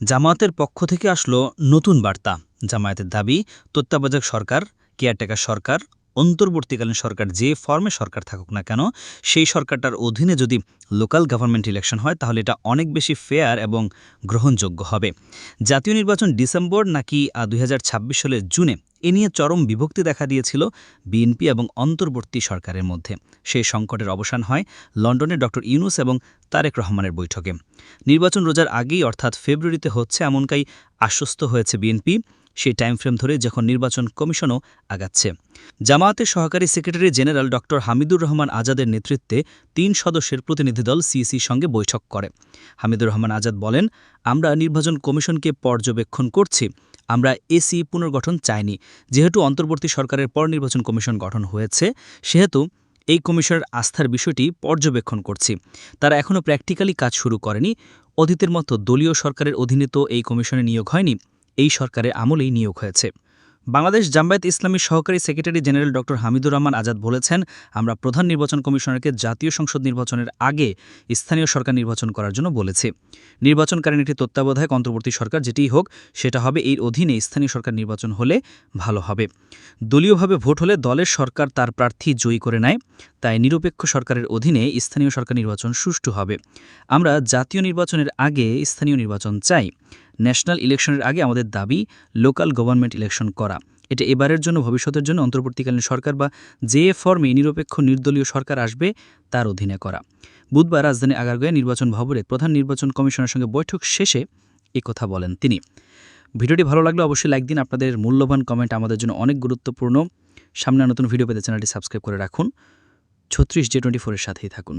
জামায়াতের পক্ষ থেকে আসলো নতুন বার্তা। জামায়াতের দাবি, তত্ত্বাবধায়ক সরকার, কেয়ারটেকার সরকার, অন্তর্বর্তীকালীন সরকার যে ফর্মে সরকার থাকুক না কেন, সেই সরকারটার অধীনে যদি লোকাল গভর্নমেন্ট ইলেকশন হয় তাহলে এটা অনেক বেশি ফেয়ার এবং গ্রহণযোগ্য হবে। জাতীয় নির্বাচন ডিসেম্বর নাকি ২০২৬ সালের জুনে, এ নিয়ে চরম বিভক্তি দেখা দিয়েছিল বিএনপি এবং অন্তর্বর্তী সরকারের মধ্যে। সেই সংকটের অবসান হয় লন্ডনে ড. ইউনূস এবং তারেক রহমানের বৈঠকে। নির্বাচন রোজার আগেই অর্থাৎ ফেব্রুয়ারিতে হচ্ছে এমনটাই আশ্বস্ত হয়েছে বিএনপি, সেই টাইমফ্রেম ধরে যখন নির্বাচন কমিশনও আগাচ্ছে। জামায়াতের সহকারী সেক্রেটারি জেনারেল ড. হামিদুর রহমান আজাদের নেতৃত্বে ৩ সদস্যের প্রতিনিধি দল সিইসির সঙ্গে বৈঠক করে। হামিদুর রহমান আজাদ বলেন, আমরা নির্বাচন কমিশনকে পর্যবেক্ষণ করছি, আমরা এসি পুনর্গঠন চাইনি। যেহেতু অন্তর্বর্তী সরকারের পর নির্বাচন কমিশন গঠন হয়েছে, সেহেতু এই কমিশনের আস্থার বিষয়টি পর্যবেক্ষণ করছি। তারা এখনও প্র্যাকটিক্যালি কাজ শুরু করেনি। অতীতের মতো দলীয় সরকারের অধীনে তো এই কমিশনে নিয়োগ হয়নি, এই সরকারের আমলেই নিয়োগ হয়েছে। বাংলাদেশ জামায়াত ইসলামীর সহকারী সেক্রেটারি জেনারেল ড. হামিদুর রহমান আজাদ বলেছেন, আমরা প্রধান নির্বাচন কমিশনারকে জাতীয় সংসদ নির্বাচনের আগে স্থানীয় সরকার নির্বাচন করার জন্য বলেছি। নির্বাচনকালীন একটি তত্ত্বাবধায়ক অন্তর্বর্তী সরকার যেটিই হোক, সেটা হবে এর অধীনে স্থানীয় সরকার নির্বাচন হলে ভালো হবে। দলীয়ভাবে ভোট হলে দলের সরকার তার প্রার্থী জয়ী করে নেয়, তাই নিরপেক্ষ সরকারের অধীনে স্থানীয় সরকার নির্বাচন সুষ্ঠু হবে। আমরা জাতীয় নির্বাচনের আগে স্থানীয় নির্বাচন চাই। ন্যাশনাল ইলেকশনের আগে আমাদের দাবি লোকাল গভর্নমেন্ট ইলেকশন করা। এটা এবারের জন্য, ভবিষ্যতের জন্য অন্তর্বর্তীকালীন সরকার বা যে ফর্মে নিরপেক্ষ নির্দলীয় সরকার আসবে তার অধীনে করা। বুধবার রাজধানী আগারগাঁওয়ে নির্বাচন ভবনে প্রধান নির্বাচন কমিশনের সঙ্গে বৈঠক শেষে কথা বলেন তিনি। ভিডিওটি ভালো লাগলে অবশ্যই লাইক দিন। আপনাদের মূল্যবান কমেন্ট আমাদের জন্য অনেক গুরুত্বপূর্ণ। সামনে নতুন ভিডিও পেতে চ্যানেলটি সাবস্ক্রাইব করে রাখুন। 36J24 এর সাথেই থাকুন।